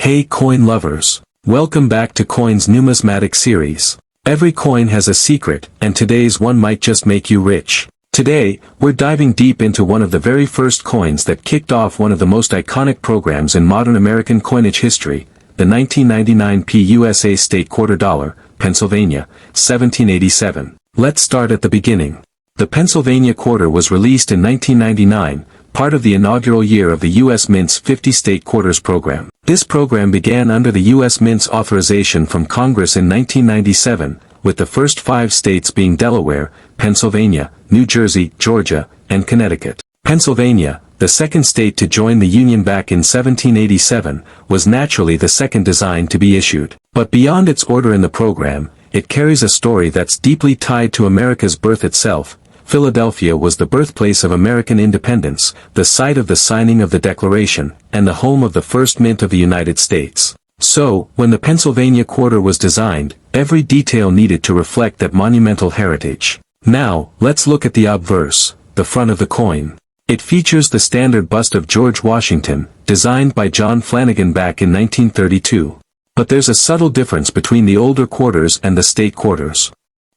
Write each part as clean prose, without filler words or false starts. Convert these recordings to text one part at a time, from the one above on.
Hey coin lovers! Welcome back to Coins Numismatic Series. Every coin has a secret, and today's one might just make you rich. Today, we're diving deep into one of the very first coins that kicked off one of the most iconic programs in modern American coinage history, the 1999 PUSA State Quarter Dollar, Pennsylvania, 1787. Let's start at the beginning. The Pennsylvania Quarter was released in 1999, part of the inaugural year of the U.S. Mint's 50 State Quarters program. This program began under the U.S. Mint's authorization from Congress in 1997, with the first 5 states being Delaware, Pennsylvania, New Jersey, Georgia, and Connecticut. Pennsylvania, the second state to join the Union back in 1787, was naturally the second design to be issued. But beyond its order in the program, it carries a story that's deeply tied to America's birth itself. Philadelphia was the birthplace of American independence, the site of the signing of the Declaration, and the home of the first mint of the United States. So, when the Pennsylvania Quarter was designed, every detail needed to reflect that monumental heritage. Now, let's look at the obverse, the front of the coin. It features the standard bust of George Washington, designed by John Flanagan back in 1932. But there's a subtle difference between the older quarters and the state quarters.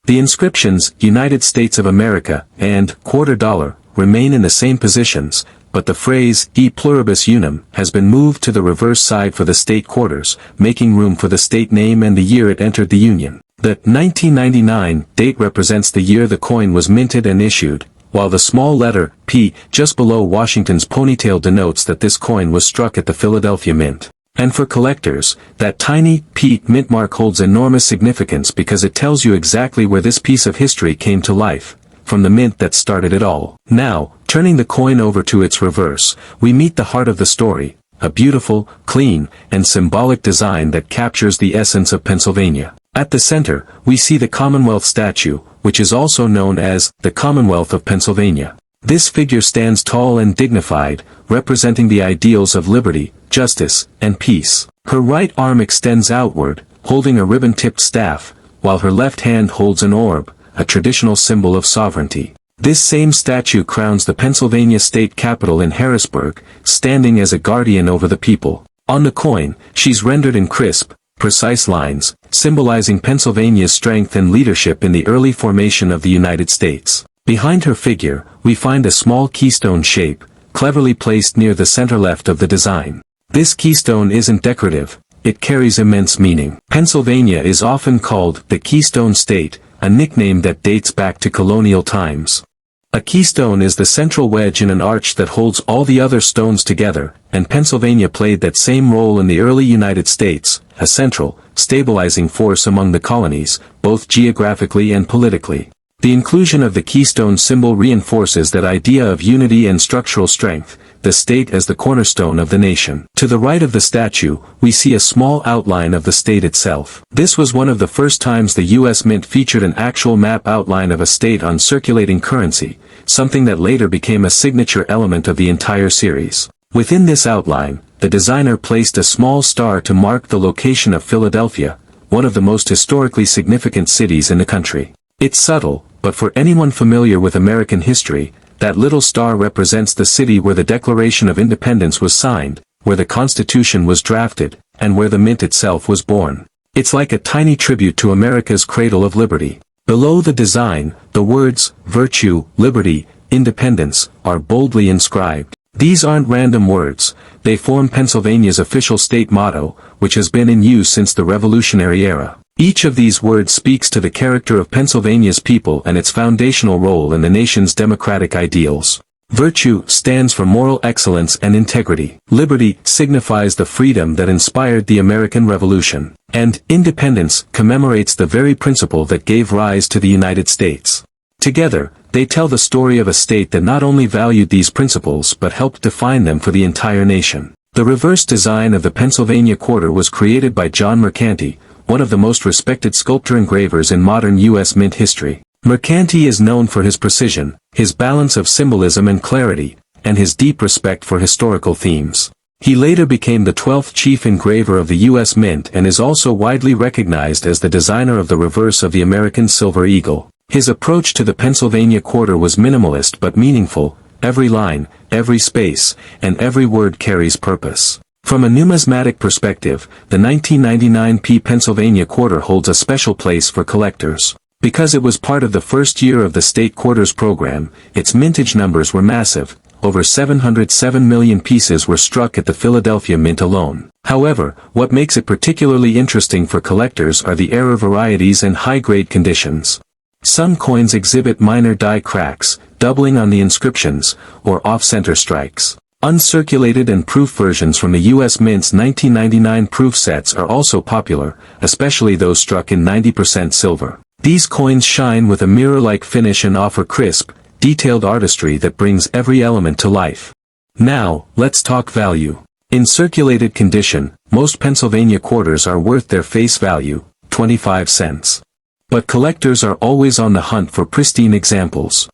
The inscriptions, United States of America, and Quarter Dollar, remain in the same positions, but the phrase, E pluribus unum, has been moved to the reverse side for the state quarters, making room for the state name and the year it entered the Union. The 1999 date represents the year the coin was minted and issued, while the small letter, P, just below Washington's ponytail denotes that this coin was struck at the Philadelphia Mint. And for collectors, that tiny P mint mark holds enormous significance because it tells you exactly where this piece of history came to life, from the mint that started it all. Now, turning the coin over to its reverse, we meet the heart of the story, a beautiful, clean, and symbolic design that captures the essence of Pennsylvania. At the center, we see the Commonwealth statue, which is also known as the Commonwealth of Pennsylvania. This figure stands tall and dignified, representing the ideals of liberty, justice, and peace. Her right arm extends outward, holding a ribbon-tipped staff, while her left hand holds an orb, a traditional symbol of sovereignty. This same statue crowns the Pennsylvania state capitol in Harrisburg, standing as a guardian over the people. On the coin, she's rendered in crisp, precise lines, symbolizing Pennsylvania's strength and leadership in the early formation of the United States. Behind her figure, we find a small keystone shape, cleverly placed near the center left of the design. This keystone isn't decorative, it carries immense meaning. Pennsylvania is often called the Keystone State, a nickname that dates back to colonial times. A keystone is the central wedge in an arch that holds all the other stones together, and Pennsylvania played that same role in the early United States, a central, stabilizing force among the colonies, both geographically and politically. The inclusion of the keystone symbol reinforces that idea of unity and structural strength, the state as the cornerstone of the nation. To the right of the statue, we see a small outline of the state itself. This was one of the first times the U.S. Mint featured an actual map outline of a state on circulating currency, something that later became a signature element of the entire series. Within this outline, the designer placed a small star to mark the location of Philadelphia, one of the most historically significant cities in the country. It's subtle, but for anyone familiar with American history, that little star represents the city where the Declaration of Independence was signed, where the Constitution was drafted, and where the mint itself was born. It's like a tiny tribute to America's cradle of liberty. Below the design, the words, virtue, liberty, independence, are boldly inscribed. These aren't random words, they form Pennsylvania's official state motto, which has been in use since the Revolutionary era. Each of these words speaks to the character of Pennsylvania's people and its foundational role in the nation's democratic ideals. Virtue stands for moral excellence and integrity. Liberty signifies the freedom that inspired the American Revolution. And independence commemorates the very principle that gave rise to the United States. Together, they tell the story of a state that not only valued these principles but helped define them for the entire nation. The reverse design of the Pennsylvania Quarter was created by John Mercanti, one of the most respected sculptor engravers in modern U.S. Mint history. Mercanti is known for his precision, his balance of symbolism and clarity, and his deep respect for historical themes. He later became the 12th chief engraver of the U.S. Mint and is also widely recognized as the designer of the reverse of the American Silver Eagle. His approach to the Pennsylvania Quarter was minimalist but meaningful, every line, every space, and every word carries purpose. From a numismatic perspective, the 1999p Pennsylvania quarter holds a special place for collectors. Because it was part of the first year of the state quarters program, its mintage numbers were massive. Over 707 million pieces were struck at the Philadelphia Mint alone. However, what makes it particularly interesting for collectors are the error varieties and high-grade conditions. Some coins exhibit minor die cracks, doubling on the inscriptions, or off-center strikes. Uncirculated and proof versions from the U.S. Mint's 1999 proof sets are also popular, especially those struck in 90% silver. These coins shine with a mirror-like finish and offer crisp, detailed artistry that brings every element to life. Now, let's talk value. In circulated condition, most Pennsylvania quarters are worth their face value, 25 cents. But collectors are always on the hunt for pristine examples.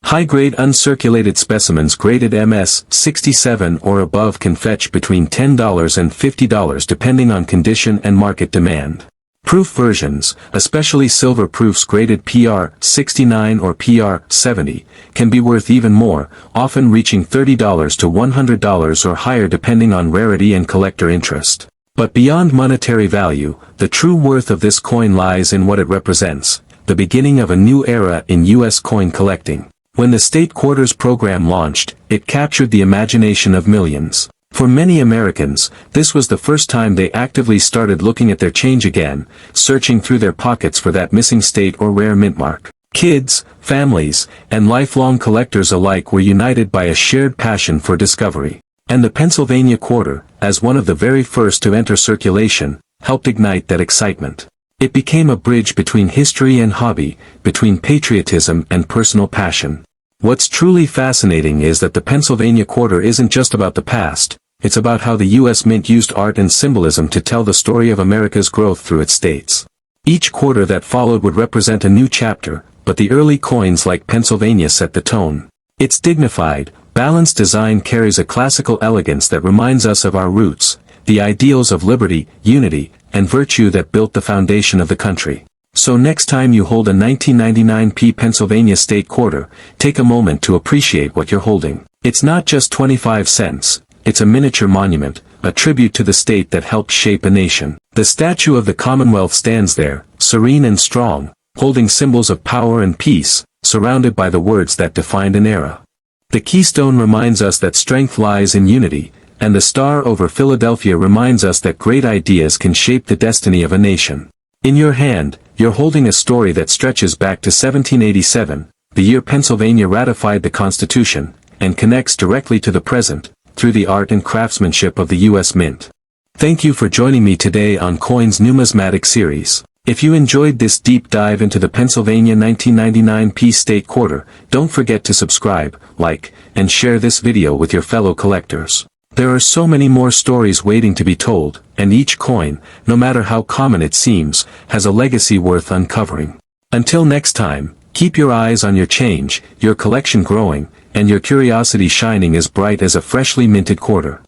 High-grade uncirculated specimens graded MS 67 or above can fetch between $10 and $50 depending on condition and market demand. Proof versions, especially silver proofs graded PR 69 or PR 70, can be worth even more, often reaching $30 to $100 or higher depending on rarity and collector interest. But beyond monetary value, the true worth of this coin lies in what it represents, the beginning of a new era in U.S. coin collecting. When the state quarters program launched, it captured the imagination of millions. For many Americans, this was the first time they actively started looking at their change again, searching through their pockets for that missing state or rare mint mark. Kids, families, and lifelong collectors alike were united by a shared passion for discovery. And the Pennsylvania quarter, as one of the very first to enter circulation, helped ignite that excitement. It became a bridge between history and hobby, between patriotism and personal passion. What's truly fascinating is that the Pennsylvania quarter isn't just about the past, it's about how the U.S. Mint used art and symbolism to tell the story of America's growth through its states. Each quarter that followed would represent a new chapter, but the early coins like Pennsylvania set the tone. Its dignified, balanced design carries a classical elegance that reminds us of our roots, the ideals of liberty, unity, and virtue that built the foundation of the country. So next time you hold a 1999p Pennsylvania state quarter, take a moment to appreciate what you're holding. It's not just 25 cents, it's a miniature monument, a tribute to the state that helped shape a nation. The statue of the Commonwealth stands there, serene and strong, holding symbols of power and peace, surrounded by the words that defined an era. The keystone reminds us that strength lies in unity, and the star over Philadelphia reminds us that great ideas can shape the destiny of a nation. In your hand, you're holding a story that stretches back to 1787, the year Pennsylvania ratified the Constitution, and connects directly to the present, through the art and craftsmanship of the U.S. Mint. Thank you for joining me today on Coins Numismatic Series. If you enjoyed this deep dive into the Pennsylvania 1999p state quarter, don't forget to subscribe, like, and share this video with your fellow collectors. There are so many more stories waiting to be told, and each coin, no matter how common it seems, has a legacy worth uncovering. Until next time, keep your eyes on your change, your collection growing, and your curiosity shining as bright as a freshly minted quarter.